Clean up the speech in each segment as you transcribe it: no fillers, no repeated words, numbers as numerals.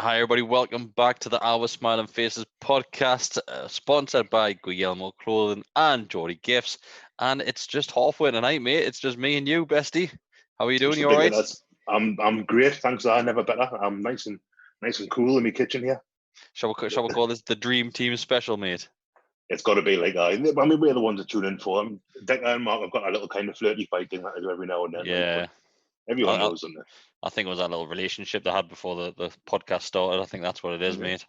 Hi, everybody. Welcome back to the Our Smiling Faces podcast, sponsored by Guillermo Clothing and GEORDIE Gifts. And it's just halfway tonight, mate. It's just me and you, bestie. How are you doing? You all right? I'm great, thanks. Never better. I'm nice and cool in my kitchen here. Shall we call this the Dream Team Special, mate? It's got to be like I mean, we're the ones that tune in for them. Declan and Mark have got a little kind of flirty fighting that I do every now and then. Yeah. Like, everyone knows, doesn't it? I think it was that little relationship they had before the podcast started. I think that's what it is, mate.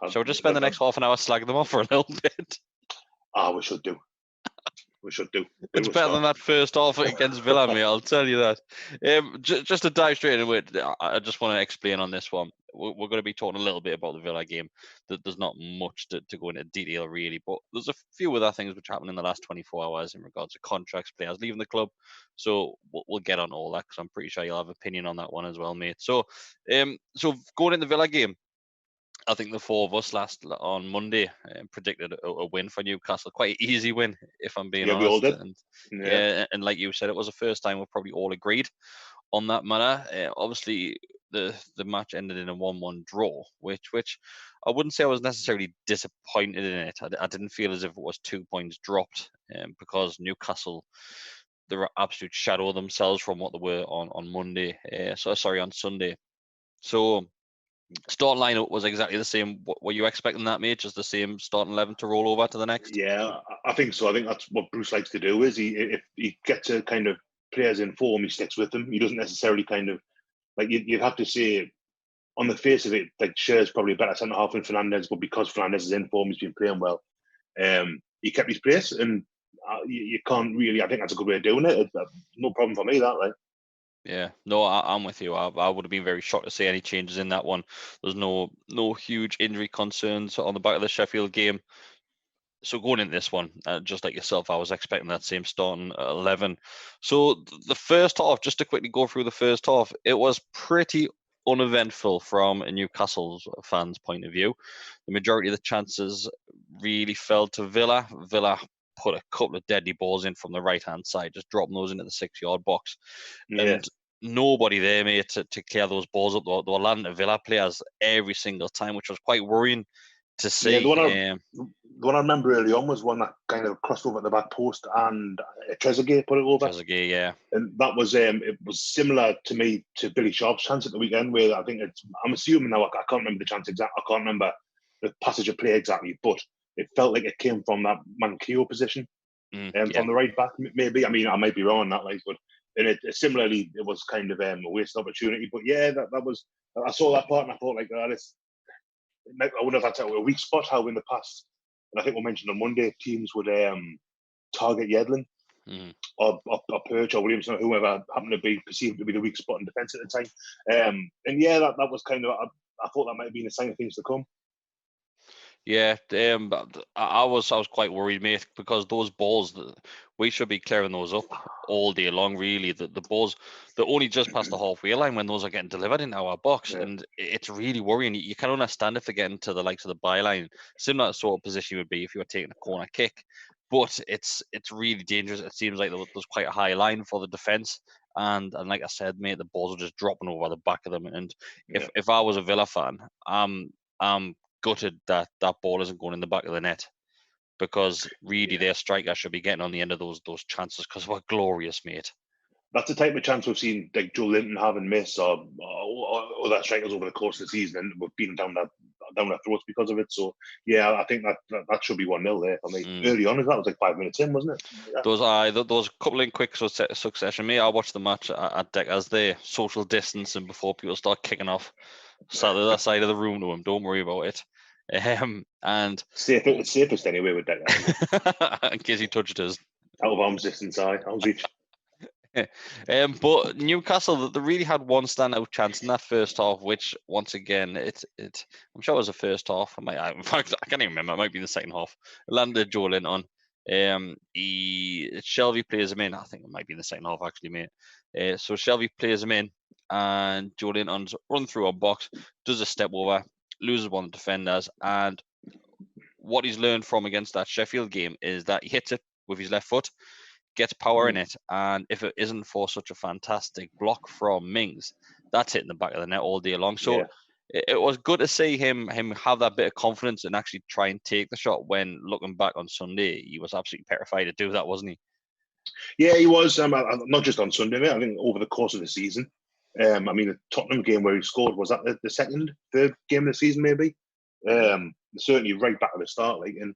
Shall we just spend the next half an hour slagging them off for a little bit? We should do. It's better than that first half against Villa, mate. I'll tell you that. Just to dive straight into it, I just want to explain on this one. We're going to be talking a little bit about the Villa game. There's not much to go into detail, really, but there's a few other things which happened in the last 24 hours in regards to contracts, players leaving the club. So we'll get on all that because I'm pretty sure you'll have opinion on that one as well, mate. So going in the Villa game, I think the four of us on Monday predicted a win for Newcastle. Quite an easy win, if I'm being honest. We all did. And like you said, it was the first time we've probably all agreed on that matter. Obviously, the match ended in a 1-1 draw, which I wouldn't say I was necessarily disappointed in it. I didn't feel as if it was 2 points dropped because Newcastle, they were absolute shadow of themselves from what they were on Monday. On Sunday. So starting lineup was exactly the same. Were you expecting that, mate? Just the same starting 11 to roll over to the next? Yeah, I think so. I think that's what Bruce likes to do. Is if he gets a kind of players in form, he sticks with them. He doesn't necessarily kind of like you'd have to say on the face of it, like Scher's probably a better centre half than Fernandes, but because Fernandes is in form, he's been playing well. He kept his place, and you can't really. I think that's a good way of doing it. No problem for me, that right. Yeah, no, I'm with you. I would have been very shocked to see any changes in that one. There's no huge injury concerns on the back of the Sheffield game. So going into this one, just like yourself, I was expecting that same starting 11. So the first half, just to quickly go through the first half, it was pretty uneventful from a Newcastle fans' point of view. The majority of the chances really fell to Villa. Villa put a couple of deadly balls in from the right-hand side, just dropping those into the 6-yard box. Yeah. And nobody there, mate, to clear those balls up. They were landing to Villa players every single time, which was quite worrying to see. Yeah, the one I remember early on was one that kind of crossed over at the back post and Trezeguet put it over. Trezeguet, yeah. And that was it was similar to me to Billy Sharp's chance at the weekend, where I think I'm assuming now, I can't remember the chance exactly, I can't remember the passage of play exactly, but it felt like it came from that Manquillo position, from the right back, maybe. I mean, I might be wrong on that, like, but similarly, it was kind of a waste opportunity. But yeah, that was, I saw that part and I thought, like, I wonder if that's a weak spot, how in the past, and I think we mentioned on Monday, teams would target Yedlin or Perch or Williamson or whoever happened to be perceived to be the weak spot in defence at the time. And yeah, that was kind of, I thought that might have been a sign of things to come. Yeah, I was quite worried, mate, because those balls, we should be clearing those up all day long, really. The balls, they're only just past the halfway line when those are getting delivered into our box, and it's really worrying. You can understand if they're getting to the likes of the byline, similar sort of position would be if you were taking a corner kick, but it's really dangerous. It seems like there's quite a high line for the defence, and like I said, mate, the balls are just dropping over the back of them. And if I was a Villa fan, I'm gutted that ball isn't going in the back of the net, because really their striker should be getting on the end of those chances, because we're glorious, mate. That's the type of chance we've seen like Joe Linton have and miss, or other strikers over the course of the season, and we've beaten down their throats because of it. So yeah, I think that should be 1-0 there for me. Early on, that was like 5 minutes in, wasn't it? Yeah. Those couple in quick succession. Me, I watched the match at Deck as they social distance, and before people start kicking off, sat the other side of the room to him. Don't worry about it. And it's safest anyway with that. In case he touched us. Out of arm's distance, arm's reach. But Newcastle, they really had one standout chance in that first half, which once again, I'm sure it was the first half. In fact, I can't even remember. It might be the second half. It landed Joe Linton. Shelvey plays him in. I think it might be in the second half, actually, mate. So Shelvey plays him in, and Joe Linton's run through a box, does a step over, loses one of the defenders, and what he's learned from against that Sheffield game is that he hits it with his left foot, gets power in it, and if it isn't for such a fantastic block from Mings, that's hitting the back of the net all day long. So it was good to see him have that bit of confidence and actually try and take the shot. When looking back on Sunday, he was absolutely petrified to do that, wasn't he? Yeah, he was. Not just on Sunday, mate. I think over the course of the season. I mean, the Tottenham game where he scored, was that the third game of the season, maybe? Certainly right back at the start. And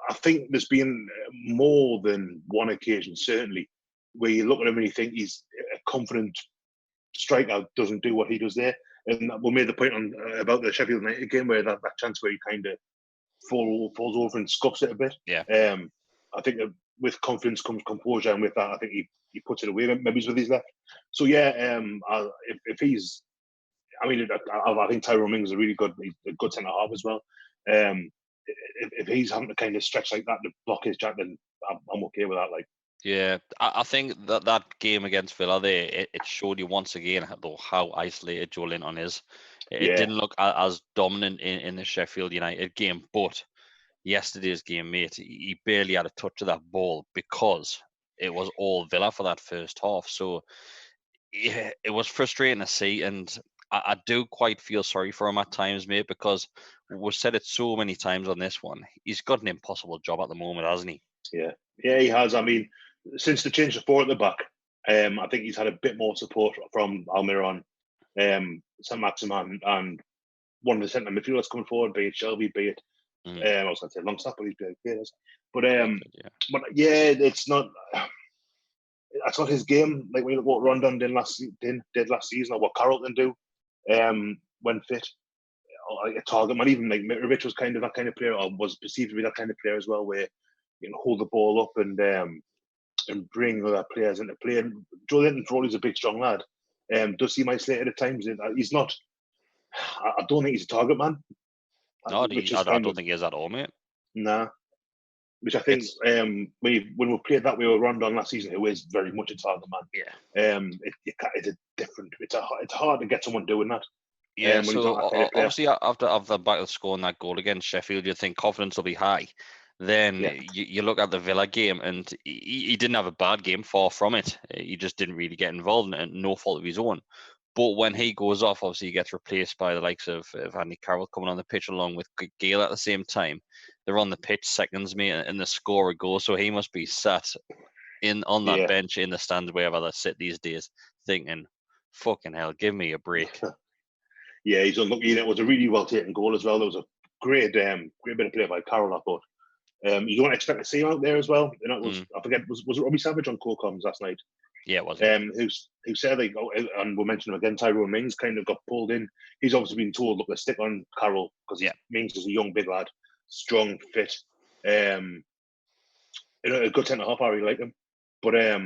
I think there's been more than one occasion, certainly, where you look at him and you think he's a confident striker, doesn't do what he does there. And we made the point about the Sheffield United game where that chance where he kind of falls over and scuffs it a bit. Yeah. I think that with confidence comes composure, and with that, I think he puts it away. Maybe he's with his left. So yeah, if he's, I mean, I think Tyrone Mings is a really good centre half as well. If he's having to kind of stretch like that to block his jack, then I'm okay with that. Like, yeah, I think that game against Villa there, it showed you once again how isolated Joelinton is. It didn't look as dominant in the Sheffield United game, but yesterday's game, mate, he barely had a touch of that ball because it was all Villa for that first half. So yeah, it was frustrating to see, and I do quite feel sorry for him at times, mate, because we've said it so many times on this one. He's got an impossible job at the moment, hasn't he? Yeah, he has. I mean, since the change of four at the back, I think he's had a bit more support from Almiron, St. Maximan, and one of the centre midfielders coming forward, be it Shelby, be it I was going to say Longstaff, but he's been okay. But yeah, it's not. That's not his game. Like when you look what Rondon did last season, or what Carroll can do when fit, or like a target man. Even like Mitrovic was kind of that kind of player, or was perceived to be that kind of player as well, where you can hold the ball up and bring other players into play. And Joelinton, for all he's a big, strong lad, does seem isolated at times. He's not. I don't think he's a target man. No, I don't think he is at all, mate. Nah. Which I think when we played that way with Rondon last season, who is very much a target man. Yeah. It's a different. It's hard to get someone doing that. Yeah. So obviously after the back of scoring that goal against Sheffield, you think confidence will be high. Then you look at the Villa game, and he didn't have a bad game. Far from it. He just didn't really get involved, and no fault of his own. But when he goes off, obviously he gets replaced by the likes of Andy Carrol coming on the pitch along with Gale at the same time. They're on the pitch seconds, mate, and the score a goal. So he must be sat on that bench in the stands, wherever they sit these days, thinking, fucking hell, give me a break. Yeah, he's unlucky. It was a really well taken goal as well. There was a great bit of play by Carroll, I thought. You don't expect to see him out there as well. You know, it was I forget, was it Robbie Savage on co-coms last night? Yeah, it was. Who said, like, and we'll mention him again, Tyrone Mings kind of got pulled in. He's obviously been told, look, let's stick on Carroll because Mings is a young, big lad, strong, fit. A good centre half, I really like him. But I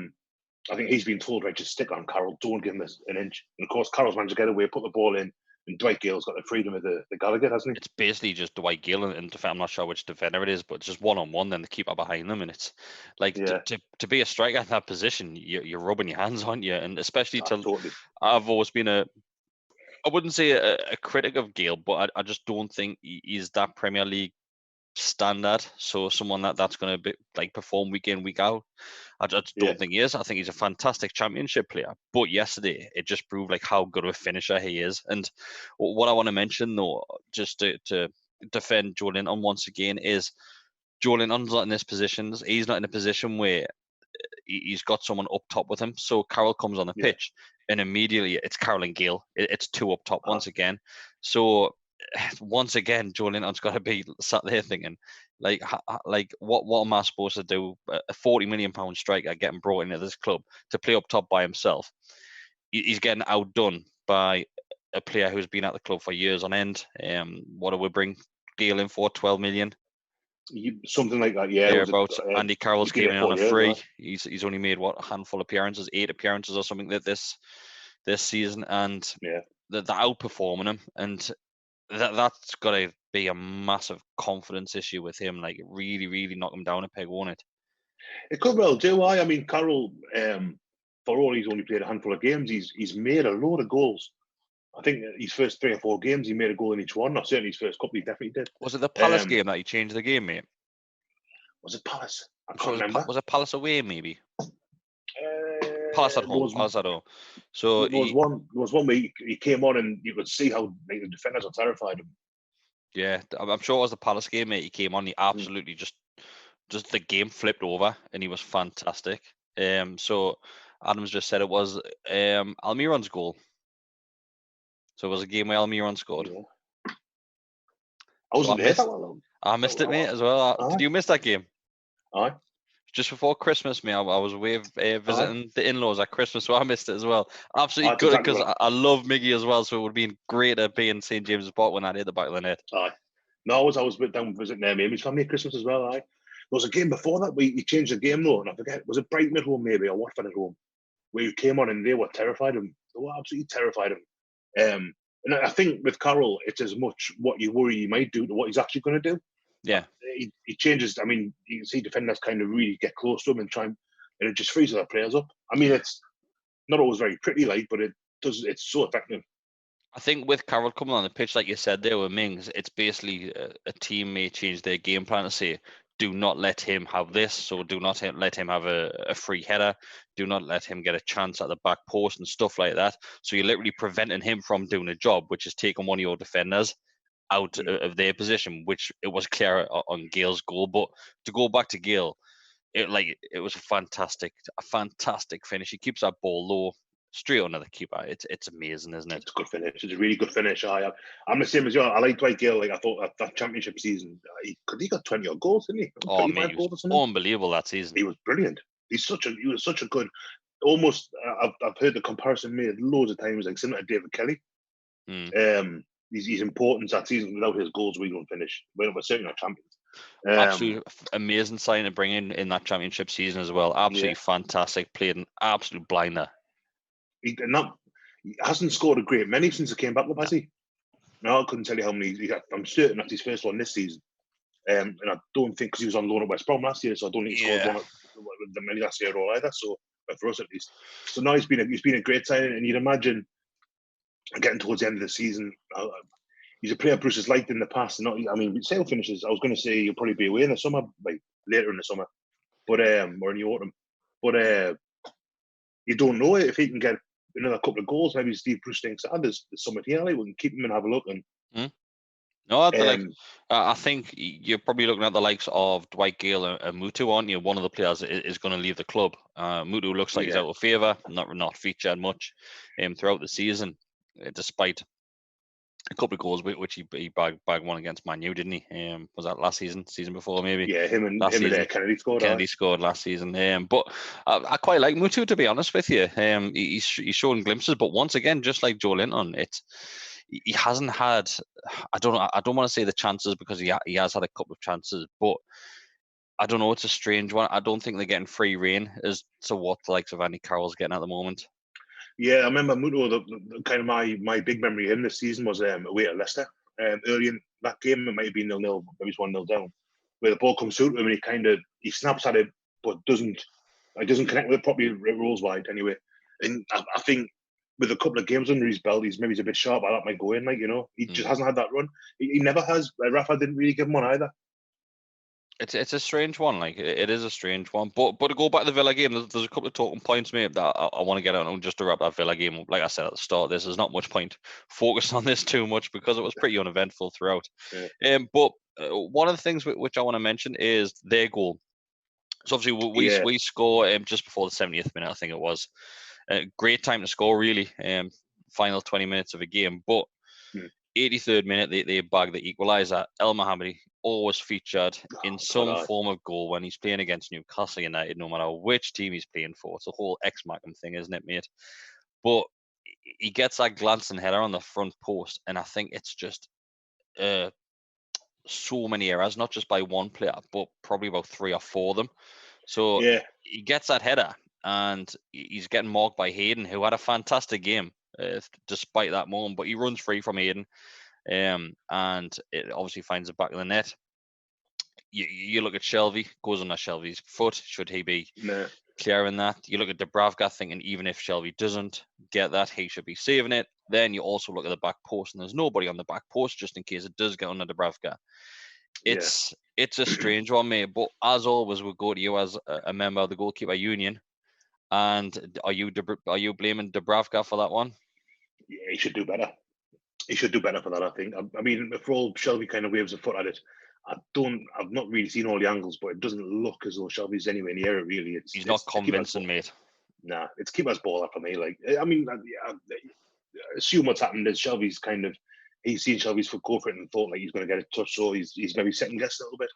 think he's been told, right, just stick on Carroll, don't give him an inch. And of course, Carroll's managed to get away, put the ball in, and Dwight Gale's got the freedom of the Gallagher, hasn't he? It's basically just Dwight Gale and I'm not sure which defender it is, but it's just one-on-one, then the keeper behind them, and it's like to be a striker in that position, you're rubbing your hands on you, and especially totally. I've always been I wouldn't say a critic of Gale, but I just don't think he's that Premier League standard. So someone that's going to be like perform week in, week out, I just don't think he is. I think he's a fantastic championship player. But yesterday, it just proved like how good of a finisher he is. And what I want to mention, though, just to defend Joelinton once again, is Joelinton's not in this position. He's not in a position where he's got someone up top with him. So Carroll comes on the pitch, and immediately it's Carroll and Gale. It's two up top once again. So once again, Joelinton's got to be sat there thinking, like what am I supposed to do? A £40 million striker getting brought into this club to play up top by himself. He's getting outdone by a player who's been at the club for years on end. What do we bring Gale in for? 12 million. Something like that, yeah. Andy Carroll's came in on a free. He's only made a handful of appearances, 8 appearances or something that this season, and they're outperforming him, and that's got to be a massive confidence issue with him. Like, really, really knock him down a peg, won't it? It could well do. I mean, Carroll, for all he's only played a handful of games, he's made a load of goals. I think his first 3 or 4 games, he made a goal in each one. Or certainly his first couple, he definitely did. Was it the Palace game that he changed the game, mate? Was it Palace? I can't remember. Was it Palace away, maybe? Pass at there home. was Pass at home. So there was one where he came on and you could see how like, the defenders are terrified of him. yeah, I'm sure it was the Palace game, mate. He came on, he absolutely just the game flipped over, and he was fantastic. So Adams just said it was Almiron's goal. So it was a game where Almiron scored. Yeah. So I wasn't there that long. I missed it, mate, as well. Did you miss that game? Aye. Just before Christmas, mate. I was away visiting the in-laws at Christmas, so I missed it as well. Absolutely That's good, exactly because right. I love Miggy as well, so it would have been great to be in St James's Park when I hit the back of the net. Aye. No, I was down visiting Amy's family at Christmas as well. Aye. There was a game before that we changed the game though, and I forget, was it Brighton at home maybe or Watford at home, where you came on and they were terrified of him. They were absolutely terrified of him. And I think with Carroll, it's as much what you worry he might do to what he's actually going to do. Yeah. He changes. I mean, you can see defenders kind of really get close to him and try and it just frees their players up. I mean, it's not always very pretty, like, but it does. It's so effective. I think with Carroll coming on the pitch, like you said there with Mings, it's basically a team may change their game plan to say, do not let him have this. So do not let him have a free header. Do not let him get a chance at the back post and stuff like that. So you're literally preventing him from doing a job, which is taking one of your defenders out of their position, which it was clear on Gale's goal. But to go back to Gale, it was a fantastic finish. He keeps that ball low, straight under the keeper. It's amazing, isn't it? It's a good finish. It's a really good finish. I'm the same as you. I like Dwight Gale. Like I thought that championship season, he got 20 odd goals, didn't he? Oh, mate, goals or something. Unbelievable that season. He was brilliant. He was such a good. Almost, I've heard the comparison made loads of times, like similar to David Kelly. His importance that season, without his goals, we don't finish. We're certainly not champions. Absolutely amazing sign to bring in that championship season as well. Absolutely fantastic. Played an absolute blinder. He hasn't scored a great many since he came back up, has he? No, I couldn't tell you how many. I'm certain that's his first one this season. And I don't think, because he was on loan at West Brom last year, so I don't think he scored one the many last year at all either. So for us at least. So now he's been a great signing, and you'd imagine getting towards the end of the season. He's a player Bruce has liked in the past. I mean, sale finishes. I was going to say he'll probably be away in the summer, like later in the summer, but or in the autumn. But you don't know if he can get another couple of goals. Maybe Steve Bruce thinks, there's something here. Like, we can keep him and have a look. And no, I think you're probably looking at the likes of Dwight Gale and Mutu, aren't you? One of the players is going to leave the club. Mutu looks like he's out of favour, not featured much throughout the season, despite a couple of goals, which he bagged one against Man U, didn't he? Was that last season before, maybe? Yeah, him and Kennedy scored. Kennedy scored last season. But I quite like Mutu, to be honest with you. He's showing glimpses, but once again, just like Joe Linton, he hasn't had. I don't want to say the chances, because he has had a couple of chances, but I don't know. It's a strange one. I don't think they're getting free rein as to what the likes of Andy Carroll's getting at the moment. Yeah, I remember Mutu. The kind of my big memory of him this season was away at Leicester. Early in that game, it might have been 0-0, maybe it's 1-0 down, where the ball comes through to him and he snaps at it, but doesn't connect with it properly. It rolls wide anyway. And I think with a couple of games under his belt, he's a bit sharp. That might go in, he just hasn't had that run. He never has. Rafa didn't really give him one either. It's a strange one, it is a strange one. But to go back to the Villa game, there's a couple of talking points, mate, that I want to get on just to wrap that Villa game. Like I said at the start, there's not much point focusing on this too much, because it was pretty uneventful throughout. Yeah. But one of the things which I want to mention is their goal. So obviously we score just before the 70th minute, I think it was. Great time to score, really. Final 20 minutes of a game, but 83rd minute they bag the equaliser. El Mohammadi always featured in some form of goal when he's playing against Newcastle United, no matter which team he's playing for. It's a whole X-Markham thing, isn't it, mate? But he gets that glancing header on the front post, and I think it's just so many errors, not just by one player, but probably about 3 or 4 of them. So he gets that header, and he's getting marked by Hayden, who had a fantastic game despite that moment, but he runs free from Hayden, and it obviously finds the back of the net. You look at Shelvey, goes on Shelvey's foot. Should he be clearing that? You look at Dubravka, thinking even if Shelvey doesn't get that, he should be saving it. Then you also look at the back post, and there's nobody on the back post just in case it does get under Dubravka. It's a strange one, mate. But as always, we'll go to you as a member of the goalkeeper union. And are you blaming Dubravka for that one? Yeah, he should do better. He should do better for that, I think. I mean, for all Shelby kind of waves a foot at it, I've not really seen all the angles, but it doesn't look as though Shelby's anywhere near it, really. He's not convincing, mate. Nah, it's keeper's ball for me. Like, I mean, I assume what's happened is Shelby's he's seen Shelby's foot go for it and thought like he's going to get a touch, so he's maybe second guessed a little bit.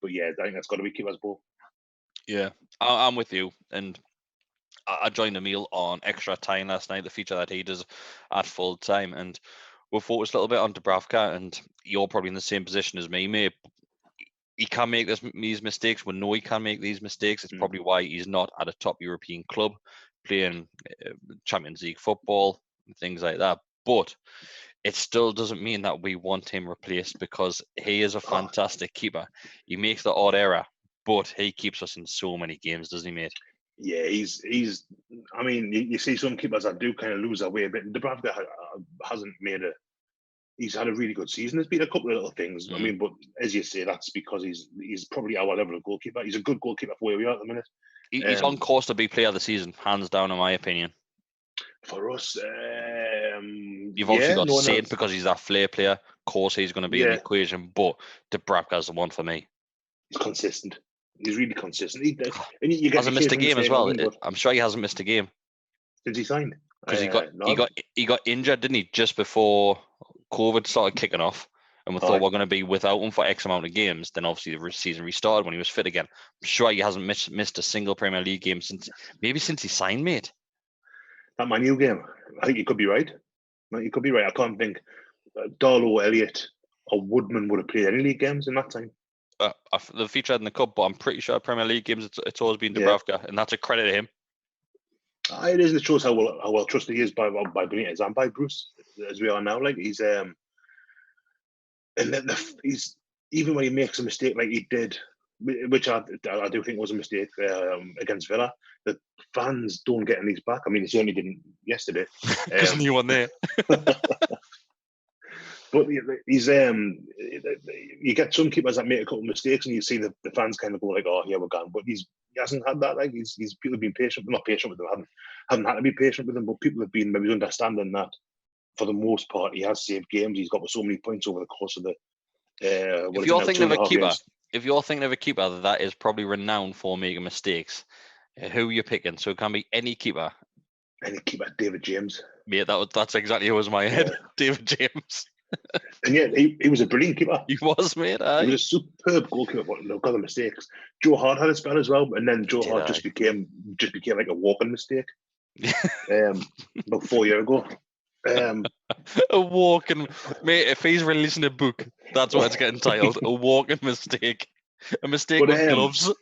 But yeah, I think that's got to be keeper's ball. Yeah, I'm with you. And I joined Emil on extra time last night, the feature that he does at full time, and we focused a little bit on Dubravka. And you're probably in the same position as me, mate. He can make these mistakes. We know he can make these mistakes. It's probably why he's not at a top European club playing Champions League football and things like that. But it still doesn't mean that we want him replaced, because he is a fantastic keeper. He makes the odd error, but he keeps us in so many games, doesn't he, mate? Yeah, he's. I mean, you see some keepers that do kind of lose their way a bit. Dubravka hasn't made he's had a really good season. There's been a couple of little things. I mean, but as you say, that's because he's probably our level of goalkeeper. He's a good goalkeeper for where we are at the minute. He's on course to be player of the season, hands down, in my opinion. For us, you've obviously got Saint because he's that flair player. Of course, he's going to be in the equation, but Dubravka's the one for me. He's consistent. He's really consistent. He hasn't missed a game as well. I'm sure he hasn't missed a game since he signed. Because he got injured, didn't he, just before COVID started kicking off, and we thought we're going to be without him for X amount of games. Then obviously the season restarted when he was fit again. I'm sure he hasn't missed a single Premier League game since he signed, mate. That Man U game, I think you could be right. You could be right. I can't think Darlow, Elliott, or Woodman would have played any league games in that time. The feature in the cup, but I'm pretty sure Premier League games it's always been Dubravka, and that's a credit to him. It is. It shows how well trusted he is by Benitez and by Bruce, as we are now. Like he's and he's, even when he makes a mistake like he did, which I do think was a mistake against Villa, the fans don't get any back. I mean, he certainly didn't yesterday. Because new one there. But he's you get some keepers that make a couple of mistakes, and you see the fans kind of go like, "Oh, yeah, we're gone." But he hasn't had that. Like he's people have been patient, not patient with them. Haven't had to be patient with them, but people have been maybe understanding that for the most part he has saved games. He's got so many points over the course of the. If you're thinking of a keeper that is probably renowned for making mistakes, who are you picking? So it can be any keeper. Any keeper, David James. Yeah, that's exactly who was in my head. David James. And yet he was a brilliant keeper. He was, mate. He was a superb goalkeeper, but no got the mistakes. Joe Hart had a spell as well, and then Joe Hart just became like a walking mistake. About 4 years ago. A walking, mate. If he's releasing a book, that's what it's getting titled. A walking mistake. A mistake with gloves.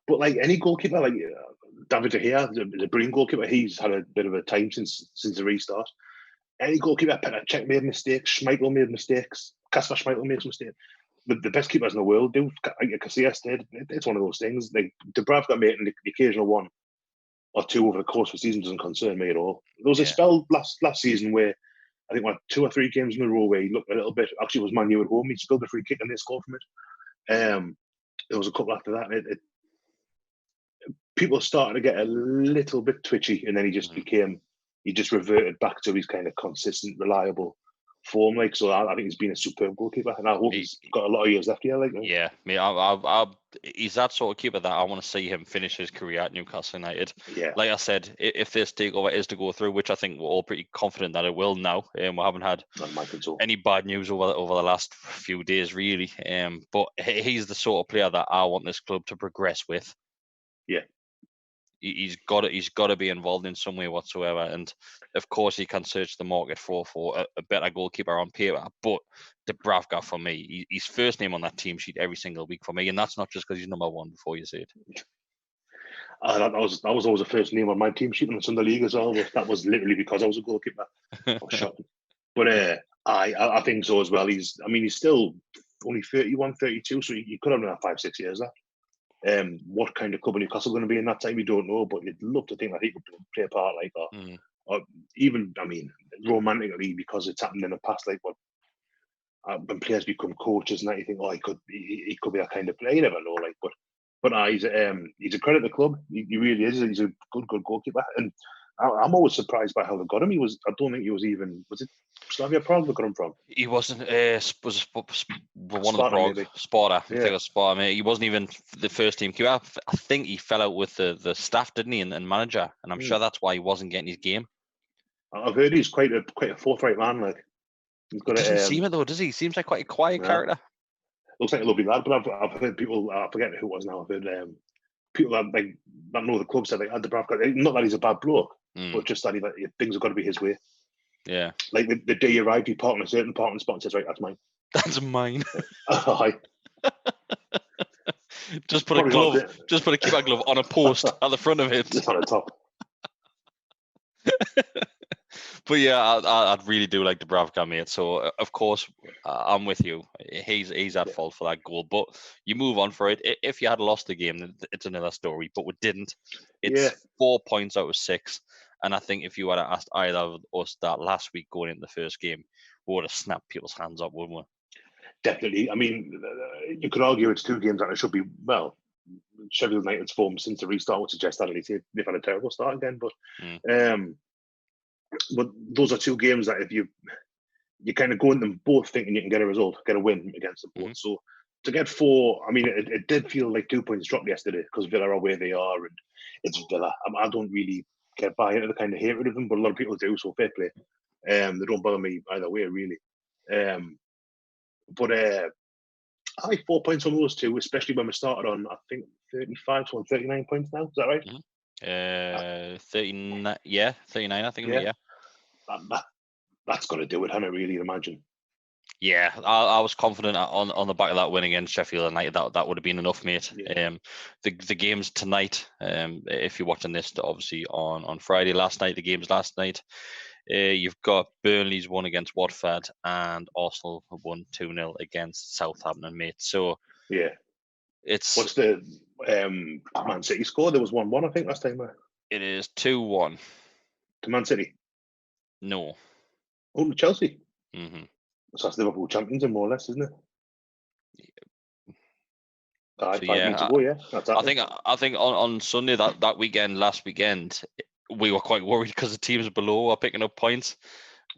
But like any goalkeeper, like David De Gea is a brilliant goalkeeper. He's had a bit of a time since the restart. Any goalkeeper, Petr Cech made mistakes. Schmeichel made mistakes. Kasper Schmeichel makes mistakes. The best keepers in the world do. Casillas did. It's one of those things. Like Dubravka making the occasional one or two over the course of the season doesn't concern me at all. There was a spell last season where I think 2 or 3 games in a row where he looked a little bit. Actually, it was Man U at home. He spilled a free kick and they scored from it. There was a couple after that. People started to get a little bit twitchy, and then he just reverted back to his kind of consistent, reliable form. Like, so I think he's been a superb goalkeeper, and I hope he's got a lot of years left here. Like, yeah, he's that sort of keeper that I want to see him finish his career at Newcastle United. Yeah, like I said, if this takeover is to go through, which I think we're all pretty confident that it will now, and we haven't had any bad news over the last few days, really. But he's the sort of player that I want this club to progress with. Yeah. He's got to be involved in some way whatsoever, and of course he can search the market for a better goalkeeper on paper. But Dubravka, for me, he's first name on that team sheet every single week for me, and that's not just because he's number one. Before you say it, that was always the first name on my team sheet in the Sunday League as well. That was literally because I was a goalkeeper. I was shocking. But I think so as well. He's still only 31, 32, so he could have another 5-6 years left. What kind of club Newcastle going to be in that time, we don't know, but you'd love to think that he could play a part like that. Or even, romantically, because it's happened in the past, like when players become coaches and that, you think, he could be that kind of player. You never know, like, but But he's a credit to the club. He really is. He's a good goalkeeper. And I'm always surprised by how they got him. I don't think he was even. Was it Slavia Prague they got him from? He wasn't. Was one of the Sparta, Prague maybe. Sparta. I think Yeah. it was Sparta. Mate. He wasn't even the first team keeper. I think he fell out with the staff, didn't he, and manager. And I'm sure that's why he wasn't getting his game. I've heard he's quite a forthright man. Like he's got. Doesn't seem it though, does he? Seems like quite a quiet character. Looks like a lovely lad, but I've heard people. I forget who it was now. I've heard people that know the club said Dubravka. Not that he's a bad bloke, but just that things have got to be his way. Yeah. Like the day he arrived, he parked in a certain parking spot and says, "Right, that's mine." That's mine. Hi. Just put a keeper glove on a post at the front of it. Just on the top. But yeah, I really do like Dubravka, mate. So of course, I'm with you. He's at fault for that goal, but you move on for it. If you had lost the game, it's another story. But we didn't. It's 4 points out of 6, and I think if you had asked either of us that last week going into the first game, we would have snapped people's hands up, wouldn't we? Definitely. I mean, you could argue it's 2 games that it should be. Well, Sheffield United's form since the restart would suggest that they've had a terrible start again, but those are 2 games that if you kind of go in them both thinking you can get a result, get a win against them both. So to get 4, I mean, it did feel like 2 points dropped yesterday because Villa are where they are, and it's Villa. I don't really get by into the kind of hatred of them, but a lot of people do. So fair play. They don't bother me either way, really. But I like 4 points on those 2, especially when we started on, I think, 35, so on 39 points now. Is that right? 39. Yeah, 39. I think. Yeah. That's got to do it, hasn't it? Really, imagine. Yeah, I was confident on the back of that win against Sheffield United that would have been enough, mate. Yeah. The games tonight, if you're watching this, obviously on Friday last night, the games last night, you've got Burnley's won against Watford and Arsenal won 2-0 against Southampton, mate. So yeah, it's what's the Man City score? There was 1-1, I think, last time. It is 2-1 to Man City. No. Oh, to Chelsea. Mm-hmm. So that's Liverpool champions, more or less, isn't it? So, 5 minutes ago, yeah. That's I think on Sunday last weekend, we were quite worried because the teams below are picking up points.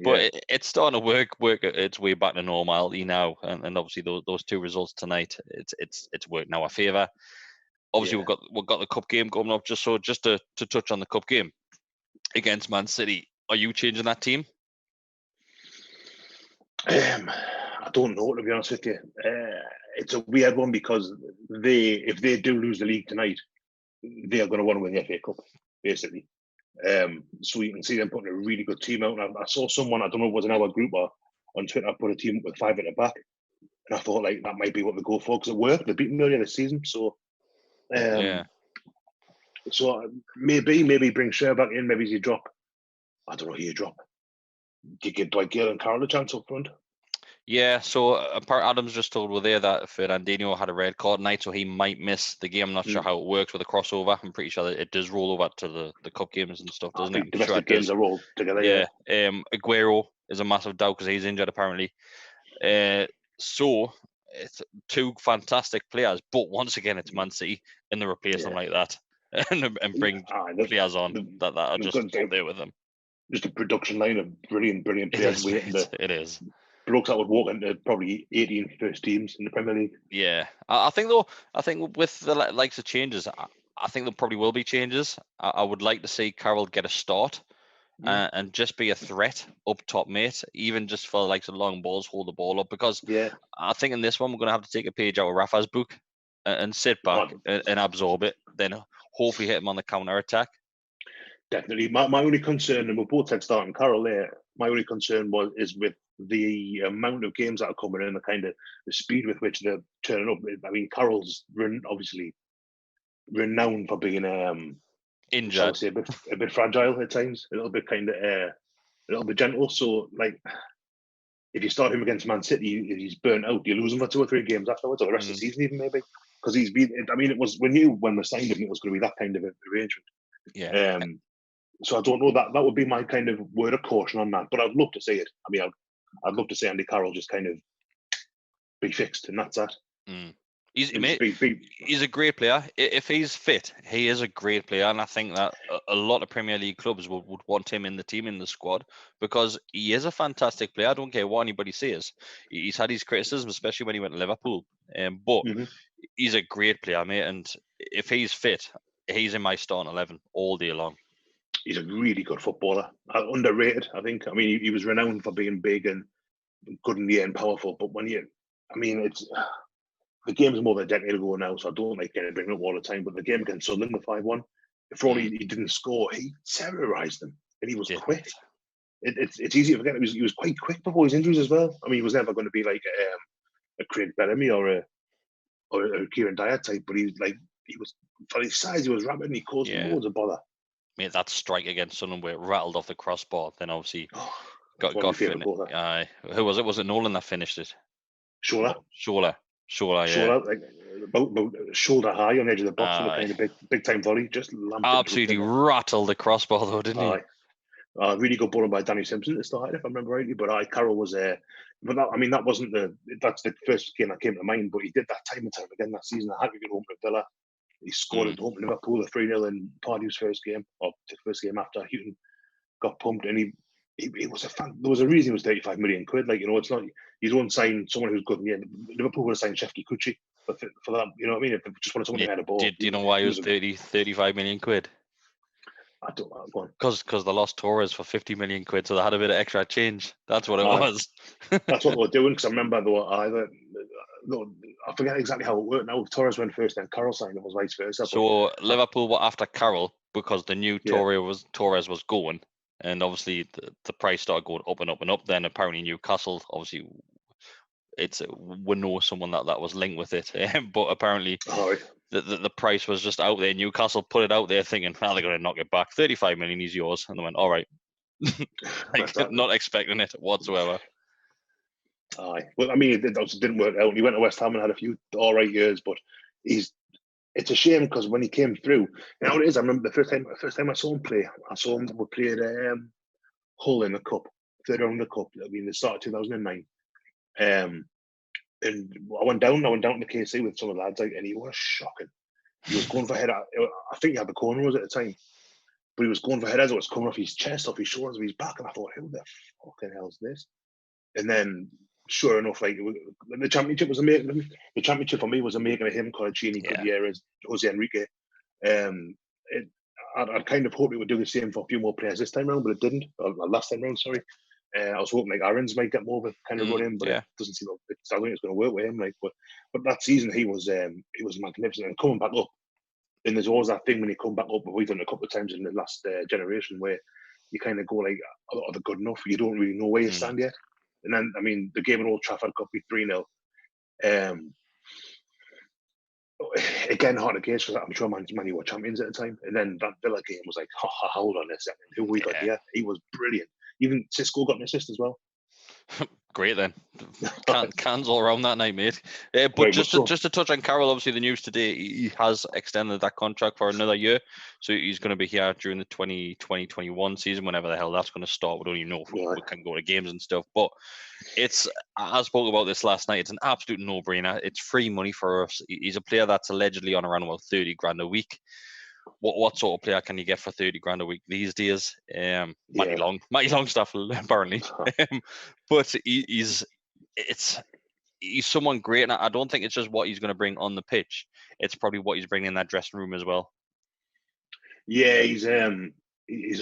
But it's starting to work its way back to normality now, and obviously those 2 results tonight, it's worked in our favour. Obviously, we've got the cup game coming up. Just to touch on the cup game against Man City, are you changing that team? I don't know, to be honest with you. It's a weird one because if they do lose the league tonight, they are going to want to win the FA Cup, basically. So you can see them putting a really good team out. I saw someone, I don't know if it was in our group or on Twitter, put a team with 5 at the back. And I thought that might be what they go for because it worked. They beat them earlier this season. So, so maybe bring Sher back in. Maybe you drop, I don't know who you drop. Do you give Dwight Gale and Carroll a chance up front? Yeah, so Adam's just told we're there that Fernandinho had a red card tonight, so he might miss the game. I'm not sure how it works with a crossover. I'm pretty sure that it does roll over to the cup games and stuff, doesn't it? Domestic games are rolled together. Yeah. Aguero is a massive doubt because he's injured apparently. So it's 2 fantastic players, but once again it's Man City, and they replace them like that and bring players on that are just up there with them. Just a production line of brilliant players. It is. Blokes that would walk into probably 18 first teams in the Premier League. Yeah, I think with the likes of changes, I think there probably will be changes. I would like to see Carroll get a start and just be a threat up top, mate. Even just for the likes of long balls, hold the ball up. Because I think in this one we're going to have to take a page out of Rafa's book and sit back and absorb it. Then hopefully hit him on the counter attack. Definitely. My only concern, and we both said starting Carroll there, my only concern is with the amount of games that are coming in, the kind of the speed with which they're turning up. I mean, Carroll's obviously renowned for being injured, a bit fragile at times, a little bit gentle. So, if you start him against Man City, he's burnt out. You lose him for 2 or 3 games afterwards, or the rest of the season, even maybe, because he's been. I mean, when we signed him, it was going to be that kind of arrangement. Yeah. So I don't know, that would be my kind of word of caution on that. But I'd love to see it. I mean, I'd love to see Andy Carroll just kind of be fixed, and that's that. He's a great player. If he's fit, he is a great player, and I think that a lot of Premier League clubs would want him in the team, in the squad, because he is a fantastic player. I don't care what anybody says. He's had his criticism, especially when he went to Liverpool, but he's a great player, mate. And if he's fit, he's in my starting 11 all day long. He's a really good footballer. Underrated, I think. I mean, he was renowned for being big and good in the air and powerful, but it's the game's more than a decade ago now, so I don't like getting bring it up all the time. But the game against Sunderland, the 5-1, for all he didn't score, he terrorised them, and he was quick. It's easy to forget. He was quite quick before his injuries as well. I mean, he was never going to be like a Craig Bellamy or a Kieran Dyer type, but he was for his size, he was rapid and he caused loads of bother. Mate, that strike against Sunderland where it rattled off the crossbar, then obviously got finished. Who was it? Was it Nolan that finished it? Shola, yeah. Like about shoulder high on the edge of the box with a kind of big time volley, just absolutely rattled the crossbar though, didn't he? Really good ball by Danny Simpson to start, if I remember rightly. But Carroll was but that's the first game that came to mind. But he did that time and time again that season. I had to get home to Villa. He scored at home to Liverpool, the 3-0 in Pardew's first game, or the first game after Houghton got pumped, and he was a fan. There was a reason he was 35 million quid. Like, it's not, you don't sign someone who's good in the end. Liverpool would have signed Sheffield United for that, you know what I mean? If they just wanted someone who had a ball. Do you know why he was 35 million quid? I don't know. Go on. Because they lost Torres for 50 million quid, so they had a bit of extra change. That's what it was. That's what they were doing, because I remember they were I forget exactly how it worked now. Torres went first, then Carroll signed, it was vice versa. So Liverpool were after Carroll because they knew Torres was going. And obviously, the price started going up and up and up. Then apparently Newcastle, obviously, we know someone that was linked with it. But apparently, the price was just out there. Newcastle put it out there thinking, they're going to knock it back. 35 million is yours. And they went, all right. Not expecting it whatsoever. Well, I mean, it also didn't work out. He went to West Ham and had a few all right years, but it's a shame because when he came through, you know what it is? I remember the first time I saw him play. We played Hull in the cup, third round of the cup. I mean, the start of 2009. And I went down to the KC with some of the lads, and he was shocking. He was going for head. I think he had the cornrows at the time, but he was going for headers. It was coming off his chest, off his shoulders, off his back, and I thought, who the fucking hell is this? And then, sure enough, the championship was amazing. The championship for me was a making of him, Colaccini, Gutierrez, Jose Enrique. I'd kind of hoped it would do the same for a few more players this time round, but it didn't. Or last time round, sorry. I was hoping Aaron's might get more of a kind of run in, but it doesn't seem. I think it's going to work with him. But that season he was magnificent, and coming back up. And there's always that thing when you come back up. But we've done it a couple of times in the last generation where you kind of go like, "Are they good enough?" You don't really know where you stand yet. And then, I mean, the game at Old Trafford got beat 3-0. Again, hard to gauge because I'm sure Man U were champions at the time. And then that Villa game was like, hold on a second, who we got here? He was brilliant. Even Cisco got an assist as well. Great then. Cans all around that night, mate. But just to touch on Carroll, obviously the news today, he has extended that contract for another year. So he's going to be here during the 2020-21 season, whenever the hell that's going to start. We don't even know if we can go to games and stuff. But I spoke about this last night. It's an absolute no-brainer. It's free money for us. He's a player that's allegedly on around about 30 grand a week. What sort of player can you get for 30 grand a week these days? Matty Longstaff, apparently. But he's someone great, and I don't think it's just what he's going to bring on the pitch. It's probably what he's bringing in that dressing room as well. Yeah, he's an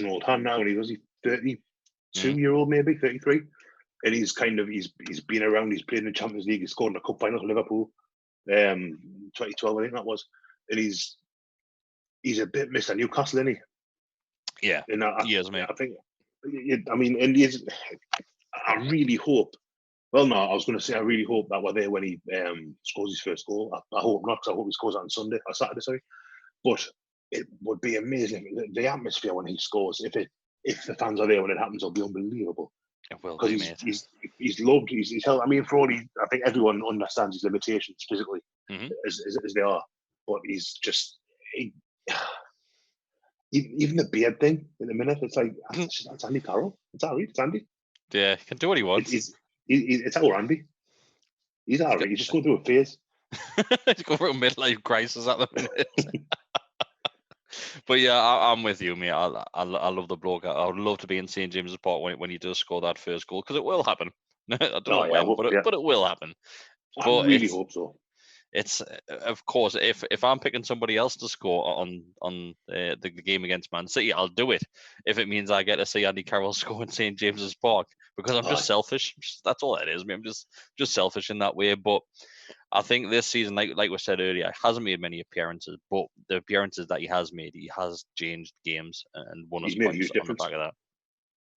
old hand now, and he was 32-year-old, maybe 33, and he's been around. He's played in the Champions League. He scored in the cup final for Liverpool, 2012, I think that was, and he's a bit Mr. Newcastle, isn't he? Yeah, he is, mate. I think. I mean, and I really hope. Well, no, I was going to say I really hope that we're there when he scores his first goal. I hope not, because I hope he scores on Saturday. Sorry. But it would be amazing. The atmosphere when he scores, if the fans are there when it happens, it'll be unbelievable. It will be, mate. He's loved. He's held. I mean, for all I think everyone understands his limitations physically, as they are. But he's just. Even the beard thing in a minute, it's like that's Andy Carrol. It's all right. It's Andy. Yeah, he can do what he wants. It's our Andy. He's all right. He's just going through a phase. Go for a midlife crisis at the minute. But yeah, I'm with you, mate. I love the bloke. I would love to be in St James's Park when he does score that first goal, because it will happen. I don't know when, but it will happen. I But really hope so. It's of course, if I'm picking somebody else to score on the game against Man City, I'll do it if it means I get to see Andy Carroll score in St James's Park, because I'm just selfish. That's all it is. I mean, I'm just selfish in that way. But I think this season, like we said earlier, he hasn't made many appearances, but the appearances that he has made, he has changed games and won us points on the back of that.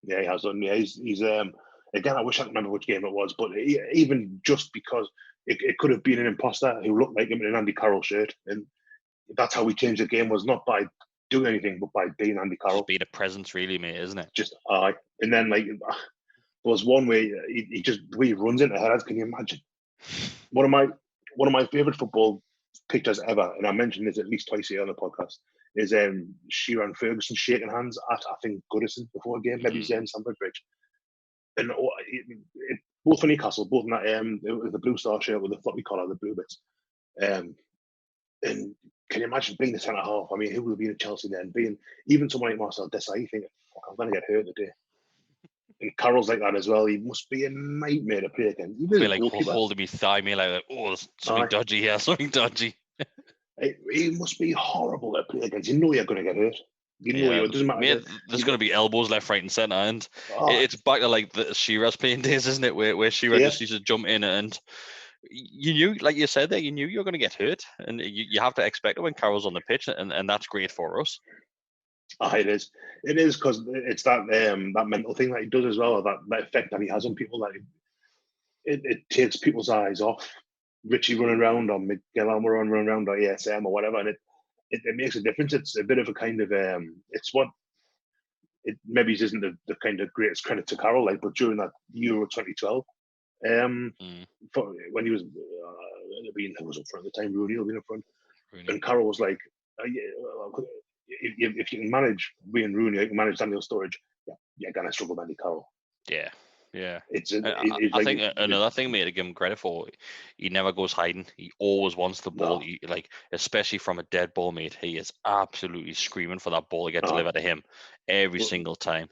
Yeah, he has done. Yeah, he's again, I wish I could remember which game it was, but even just because it could have been an imposter who looked like him in an Andy Carroll shirt, and that's how we changed the game, was not by doing anything, but by being Andy Carroll. Just being a presence, really, mate, isn't it? Just and then like there was one way he just the way he runs into headers. Can you imagine? One of my favorite football pictures ever, and I mentioned this at least twice a year on the podcast, is Sheeran Ferguson shaking hands at, I think, Goodison before a game, maybe Stamford Bridge, and both for Newcastle, both in that the Blue Star shirt with the floppy collar, the blue bits. And can you imagine being the centre half? I mean, who would have been at Chelsea then? Being even someone like Marcel Desailly thinking, "Fuck, I'm going to get hurt today." And Carroll's like that as well. He must be a nightmare to play against. He feel like holding me thigh, me like, oh, there's something dodgy here, something dodgy. He must be horrible to play against. You know you're going to get hurt. You know it doesn't matter. Mate, there's going to be elbows left, right, and centre, and it's back to like the Shearer's playing days, isn't it? Where Shearer just used to jump in, and you knew, like you said there, you knew you were going to get hurt, and you have to expect it when Carroll's on the pitch, and that's great for us. It is because it's that that mental thing that he does as well, that effect that he has on people, that it takes people's eyes off Richie running around, or Miguel Almiron running around, or ASM or whatever, and it makes a difference. It's a bit of a kind of it's what it maybe isn't the kind of greatest credit to Carroll, like, but during that Euro 2012, when he was who was up front at the time, Rooney up front, and Carroll was like, if you can manage Wayne Rooney, you can manage Daniel Sturridge, you're gonna struggle with Andy Carroll. Yeah. I think another thing, mate, to give him credit for, he never goes hiding. He always wants the ball. Like, especially from a dead ball, mate, he is absolutely screaming for that ball to get delivered to him every single time.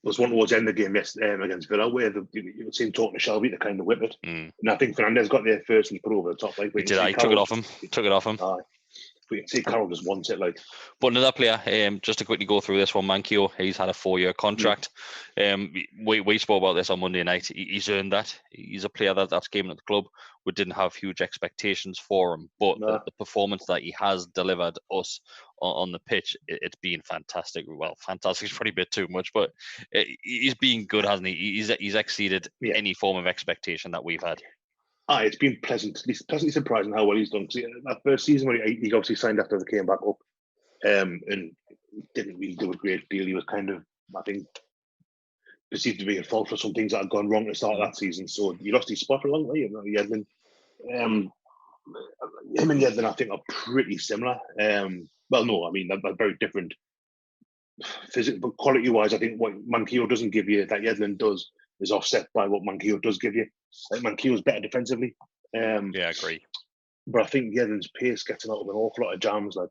There was one towards the end of the game against Villa where you would see him talking to Shelby to kind of whip it. And I think Fernandez got there first and he put over the top. Like, he did. He took it off him. We can see Carroll just wants it, like. But another player, just to quickly go through this one, Manquillo, he's had a 4-year contract. We spoke about this on Monday night. He's earned that. He's a player that's came at the club. We didn't have huge expectations for him, but the performance that he has delivered us on the pitch, it's been fantastic. Well, fantastic is probably a bit too much, but he's been good, hasn't he? He's exceeded any form of expectation that we've had. It's been pleasantly surprising how well he's done. That first season when he obviously signed after they came back up, and didn't really do a great deal. He was kind of, I think, perceived to be at fault for some things that had gone wrong at the start of that season. So he lost his spot along the way. Yedlin, him and Yedlin, I think, are pretty similar. Well, no, I mean they're very different. Physical, but quality-wise, I think what Manquillo doesn't give you that Yedlin does is offset by what Manquillo does give you. Like, Manquillo's better defensively. I agree. But I think Yedlin's pace gets him out of an awful lot of jams. Like,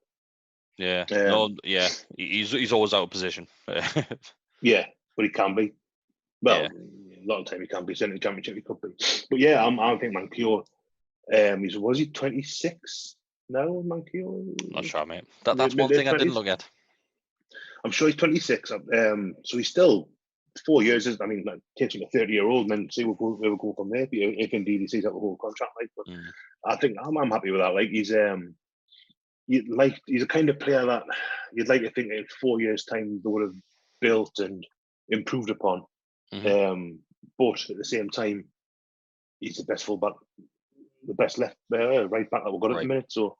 he's always out of position. Yeah, but he can be. Well, a lot of time he can be. Certainly, Championship he could be. But yeah, I think Manquillo. Was he 26 now? Manquillo? Not sure, mate. That's one thing I didn't look at. I'm sure he's 26. So he's still 4 years. I mean, that takes him a 30-year-old, and then see where we'll go from there. If indeed he sees out the whole contract, like. But I think I'm happy with that. Like, he's a kind of player that you'd like to think in 4 years' time they would have built and improved upon. But at the same time, he's the best fullback, the best right back that we've got at the minute. So.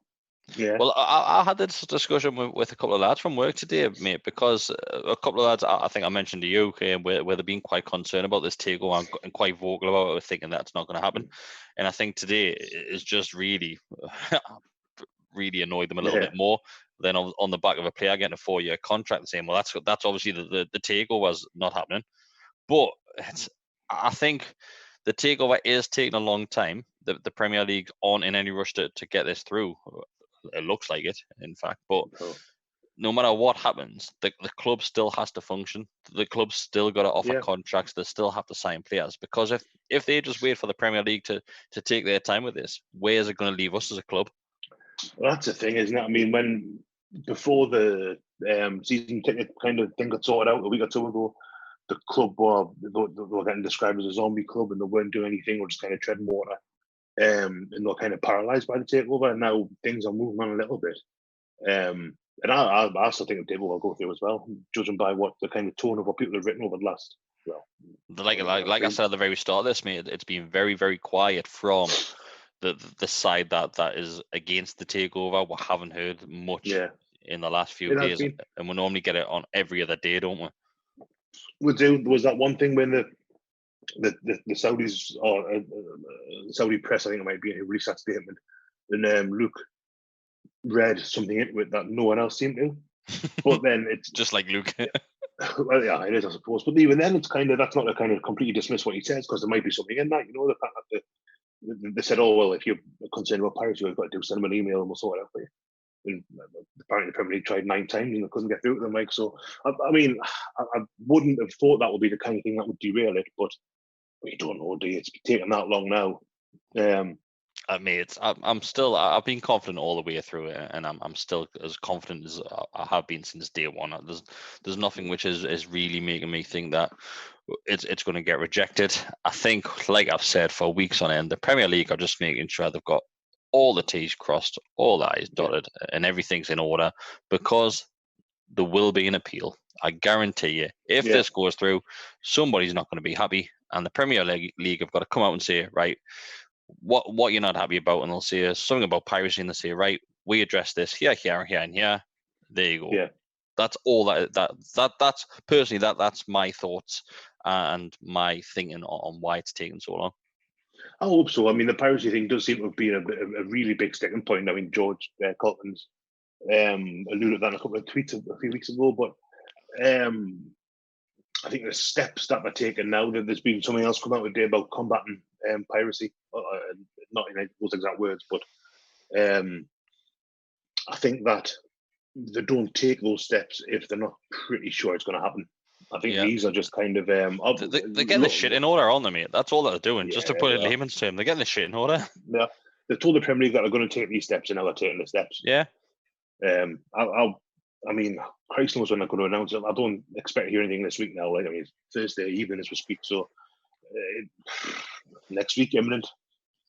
Yeah. Well, I had this discussion with a couple of lads from work today, mate, because a couple of lads, I think I mentioned to you, where they're being quite concerned about this takeover and quite vocal about it, thinking that's not going to happen. And I think today is just really, really annoyed them a little bit more than on the back of a player getting a 4-year contract, saying, well, that's obviously the takeover's not happening. But I think the takeover is taking a long time. the Premier League aren't in any rush to get this through. It looks like it, in fact. But no matter what happens, the club still has to function. The club's still got to offer contracts. They still have to sign players, because if they just wait for the Premier League to take their time with this, where is it going to leave us as a club? Well, that's the thing, isn't it? I mean, before the season ticket kind of thing got sorted out a week or two ago, the club were getting described as a zombie club, and they weren't doing anything, or just kind of treading water. And they're kind of paralysed by the takeover. And now things are moving on a little bit. And I still think the table will go through as well, judging by what the kind of tone of what people have written over the last. Like I said at the very start of this, mate, it's been very, very quiet from the side that is against the takeover. We haven't heard much in the last few days, and we normally get it on every other day, don't we? We do. There was that one thing when the Saudis, or Saudi press, I think it might be, released that statement, and Luke read something into it that no one else seemed to. But then it's just like Luke. Well, yeah, it is, I suppose. But even then, it's kind of, that's not to kind of completely dismiss what he says, because there might be something in that. The fact that they said, "Oh well, if you're concerned about piracy, you've got to send them an email and we'll sort it out for you." And apparently, the Premier League tried 9 times and they couldn't get through to them. Like, so, I mean, I wouldn't have thought that would be the kind of thing that would derail it, but we don't know, do you? It's taken that long now. I mean, I've been confident all the way through it, and I'm still as confident as I have been since day one. There's nothing which is really making me think that it's going to get rejected. I think, like I've said for weeks on end, the Premier League are just making sure they've got all the T's crossed, all the I's dotted, and everything's in order, because there will be an appeal. I guarantee you, if this goes through, somebody's not going to be happy, and the Premier League have got to come out and say, right, what you're not happy about, and they'll say something about piracy, and they'll say, right, we address this here, and here. There you go. Yeah. That's all that's personally that's my thoughts and my thinking on why it's taken so long. I hope so. I mean, the piracy thing does seem to have been a really big sticking point. I mean, George Colton's alluded to that in a couple of tweets a few weeks ago, but I think the steps that are taken now, that there's been something else come out today about combating piracy, not in those exact words, but I think that they don't take those steps if they're not pretty sure it's going to happen. I think these are just kind of they're getting the shit in order, aren't they, mate? That's all they're doing. Just to put it in layman's terms, they're getting the shit in order. Yeah, they told the Premier League that they're going to take these steps, and now they're taking the steps. Yeah. I mean, Christ knows when they're going to announce it. I don't expect to hear anything this week now. Like, I mean, it's Thursday evening as we speak, so next week imminent.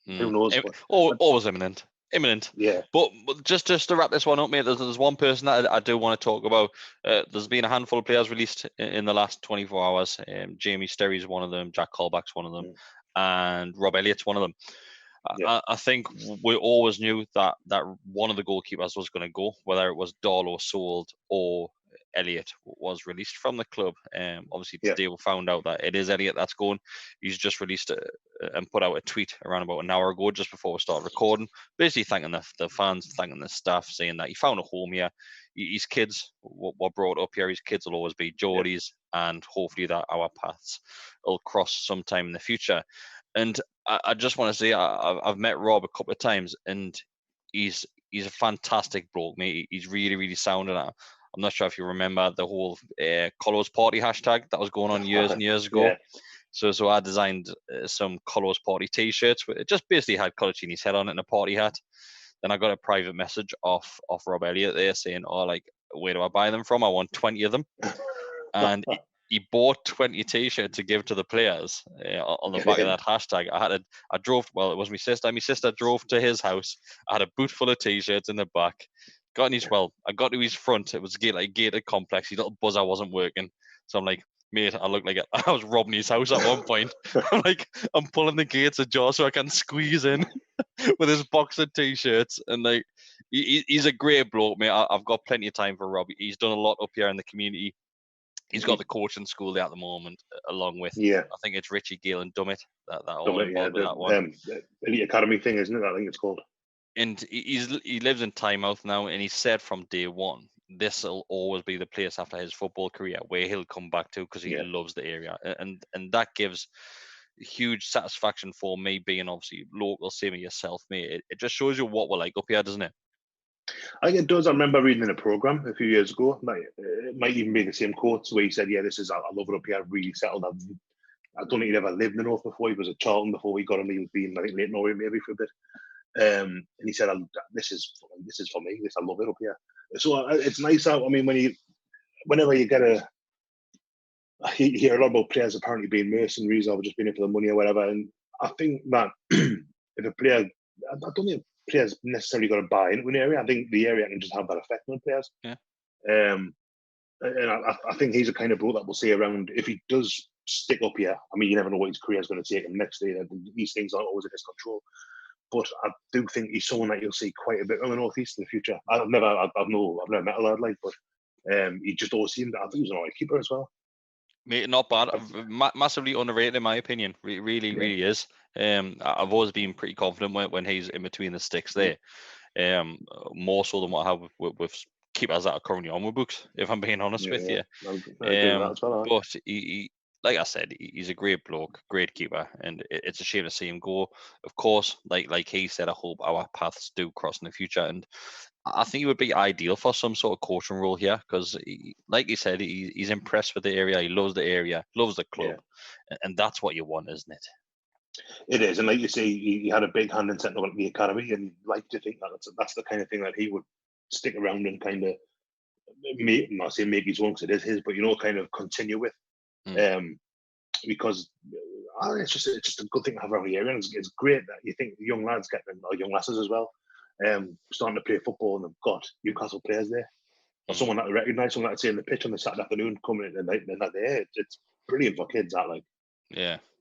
Who knows? Always imminent. Yeah. But just to wrap this one up, mate, there's one person that I do want to talk about. There's been a handful of players released in the last 24 hours. Jamie Sterry's one of them, Jack Colback's one of them, and Rob Elliott's one of them. I think we always knew that one of the goalkeepers was going to go, whether it was Darlow sold or Elliott was released from the club. Obviously today we found out that it is Elliott that's going. He's just released and put out a tweet around about an hour ago, just before we started recording, basically thanking the fans, thanking the staff, saying that he found a home here. His kids were brought up here. His kids will always be Geordie's, and hopefully that our paths will cross sometime in the future. And I just want to say, I've met Rob a couple of times, and he's a fantastic bloke, mate. He's really, really sound. And I'm not sure if you remember the whole Colours Party hashtag that was going on years and years ago. So I designed some Colours Party T-shirts. It just basically had Coloccini's head on it and a party hat. Then I got a private message off Rob Elliott there saying, "Oh, like, where do I buy them from? I want 20 of them." And he bought 20 T-shirts to give to the players on the back of that hashtag. I drove. Well, it was my sister. My sister drove to his house. I had a boot full of T-shirts in the back. I got to his front. It was like a gated complex. His little buzzer wasn't working. So I'm like, mate, I look like I was robbing his house at one point. I'm pulling the gates ajar so I can squeeze in with his box of T-shirts. And like, he's a great bloke, mate. I've got plenty of time for Rob. He's done a lot up here in the community. He's got the coaching school there at the moment, along with I think it's Richie Gale and Dummett that all involved with that one. Elite Academy thing, isn't it? I think it's called. And he lives in Tynemouth now, and he said from day one, this will always be the place after his football career where he'll come back to, because he loves the area, and that gives huge satisfaction for me being obviously local, same as yourself, mate. It just shows you what we're like up here, doesn't it? I think it does. I remember reading in a program a few years ago. It might even be the same quotes where he said, "Yeah, this is I love it up here. Really settled. I don't think he'd ever lived in the north before. He was at Charlton before he got him. He was being, I think, Leighton Orient maybe for a bit. And he said, "This is for me. I love it up here." So it's nice out. I mean, whenever you get you hear a lot about players apparently being mercenaries or just being in for the money or whatever. And I think that if a player, I don't think players necessarily got to buy into an area. I think the area can just have that effect on players. Yeah. And I think he's a kind of bloke that will say around if he does stick up here. I mean, you never know what his career is going to take him next day. These things aren't always in his control. But I do think he's someone that you'll see quite a bit on the northeast in the future. I've never met a lad like, but he just always seemed. I think he was an alright keeper as well. Mate, not bad. Massively underrated in my opinion. Really is. I've always been pretty confident when he's in between the sticks there. More so than what I have with keepers that are currently on my books, if I'm being honest with you. But he, like I said, he's a great bloke, great keeper, and it's a shame to see him go. Of course, like he said, I hope our paths do cross in the future, and I think he would be ideal for some sort of coaching role here because, like you said, he's impressed with the area. He loves the area, loves the club, and that's what you want, isn't it? It is, and like you say, he had a big hand in setting up the academy, and like to think that that's the kind of thing that he would stick around and kind of not say make his own because it is his, but kind of continue with, because it's just a good thing to have around the area. And it's great that you think young lads getting or young lasses as well, starting to play football, and they've got Newcastle players there, or someone that they recognise, someone that see in the pitch on the Saturday afternoon coming in, and they're there. It's brilliant for kids. That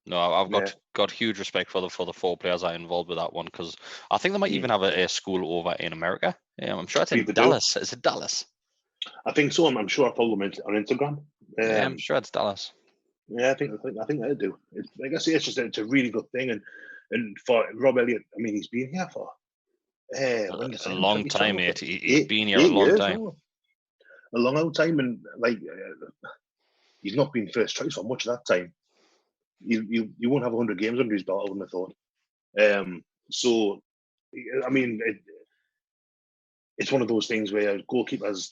No, I've got huge respect for the 4 players I involved with that one because I think they might even have a school over in America. I'm sure it's in Dallas. Is it Dallas? I think so. I'm sure I follow them on Instagram. I'm sure it's Dallas. Yeah, I think they do. Like I say, it's a really good thing, and for Rob Elliott, I mean, he's been here for a long time, mate. He's been here a long time. Now. A long time, and he's not been first choice for much of that time. You won't have 100 games under his belt, I wouldn't have thought. So, I mean, it's one of those things where goalkeepers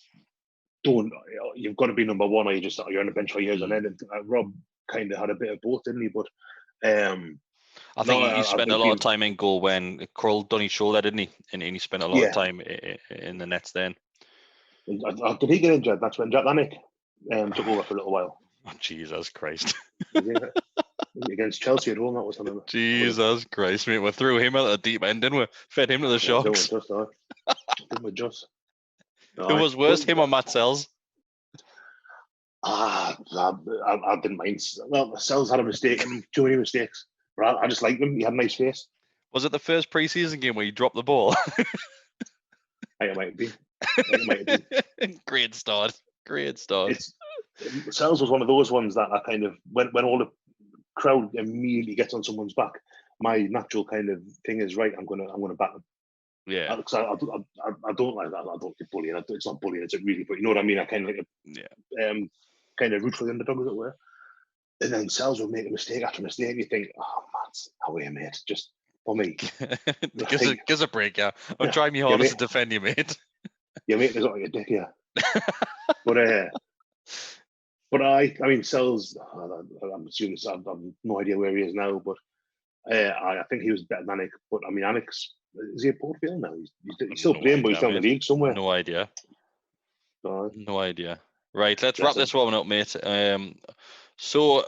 you've got to be number one, or you're on the bench for years on end. And Rob kind of had a bit of both, didn't he? But I think he spent a lot of time in goal when Carrol done his shoulder, didn't he? And he spent a lot of time in the nets then. Did he get injured? That's when Jack Lanick took over for a little while. Oh, Jesus Christ. Against Chelsea at home, that was something. Jesus Christ, mate. We threw him out of the deep end, didn't we? Fed him to the Sharks. Who was worse, him or Matt Sells? I didn't mind. Well, Sells had a mistake, and too many mistakes. But I just liked him. He had a nice face. Was it the first pre-season game where you dropped the ball? I think it might be. Great start. Sells was one of those ones that I kind of when all the crowd immediately gets on someone's back, my natural kind of thing is right. I'm gonna back them. Yeah. Because I don't like that. I don't get bullying. It's not bullying. It's really, but you know what I mean. I kind of kind of root for the underdog, as it were. And then Sells will make a mistake after mistake. You think, oh, Matt, how are you, mate? Just for me. Give us a break, yeah. I'm trying my hardest to defend you, mate. Yeah, mate, there's not like a dick here. But I mean, Sells, I'm assuming, I've no idea where he is now, but I think he was better than Anik. But I mean, Anik's, is he at Portfield now? He's still playing, but he's down in the league somewhere. No idea. No idea. Right, let's wrap this one up, mate. So,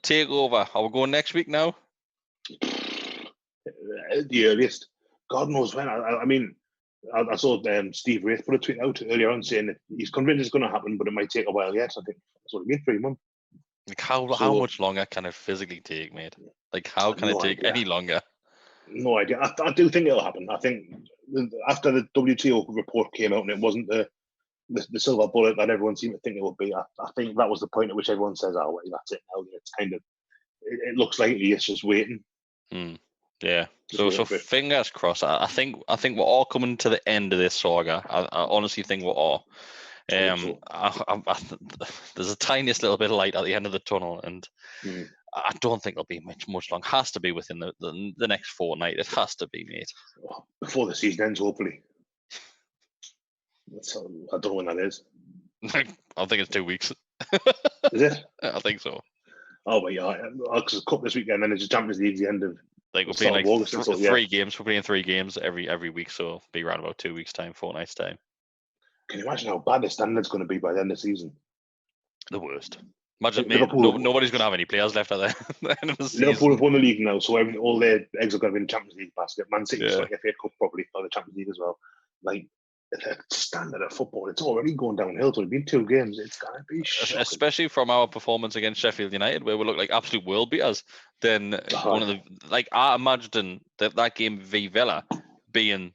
takeover. Are we going next week now? The earliest. God knows when. I mean, I saw Steve Wraith put a tweet out earlier on saying that he's convinced it's going to happen, but it might take a while yet. I think that's what it means, 3 months. Like how much longer can it physically take, mate? Like how can it take any longer? No idea. I do think it'll happen. I think after the WTO report came out and it wasn't the silver bullet that everyone seemed to think it would be, I think that was the point at which everyone says, "Oh, wait, that's it now." It's kind of, it looks like it's just waiting. Yeah. So fingers crossed. I think we're all coming to the end of this saga. I honestly think we're all. There's a tiniest little bit of light at the end of the tunnel, and I don't think it'll be much long. Has to be within the next fortnight. It has to be, mate. Before the season ends, hopefully. I don't know when that is. I think it's 2 weeks. Is it? I think so. Oh, but yeah, because Cup this weekend, then it's the Champions League, the end of like we're playing like August, three games. We're playing 3 games every week, so it'll be around about 2 weeks' time, fortnight's time. Can you imagine how bad the standard's going to be by the end of the season? The worst. Imagine nobody's going to have any players left at the end of the season. Liverpool have won the league now, so all their eggs are going to be in the Champions League basket. Man City's got the FA Cup probably for the Champions League as well. Like, the standard of football, it's already going downhill. So it's been 2 games. It's going to be shocking. Especially from our performance against Sheffield United, where we look like absolute world beaters. Then one of the I imagined that game v Villa being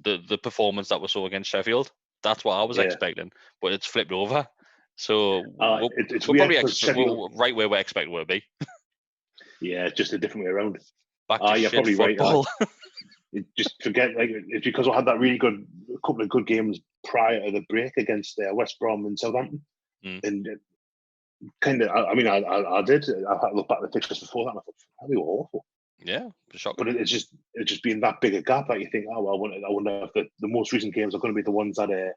the performance that we saw against Sheffield. That's what I was expecting, but it's flipped over. So it's we're probably right where we expect we'll be. Yeah, just a different way around. Back to you're shit probably football. Right. Just forget, like, it's because we had that really good couple of good games prior to the break against West Brom and Southampton, and kind of. I mean, I did. I had to look back at the fixtures before that, and I thought they were awful. Yeah, shocking. But it's just being that big a gap that you think, oh well, I wonder if the most recent games are going to be the ones that they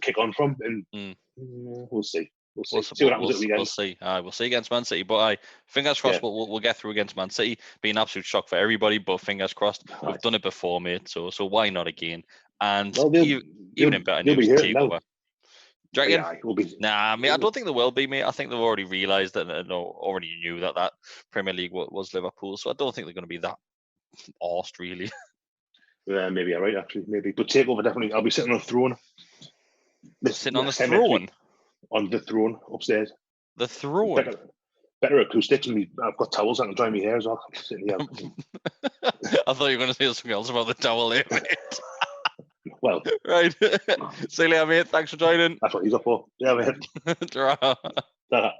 kick on from, and we'll see. We'll see what happens at the weekend. We'll see against Man City, but fingers crossed we'll get through against Man City. Be an absolute shock for everybody, but fingers crossed. We've done it before, mate. So why not again? And even in better news, takeover. Do you reckon? Nah, mate. I don't think they will be, mate. I think they've already realised that, already knew that Premier League was Liverpool. So I don't think they're going to be that arsed, really. Yeah, maybe you're right, actually. Maybe, but takeover definitely. I'll be sitting on the throne. Sitting on the throne. On the throne upstairs. The throne. Better acoustics. I've got towels. I can dry my hair as well. I'm sitting here. I thought you were going to say something else about the towel there, mate. Well, right. See you later, mate. Thanks for joining. That's what he's up for. Yeah, mate. Ta-ra. Ta-ra.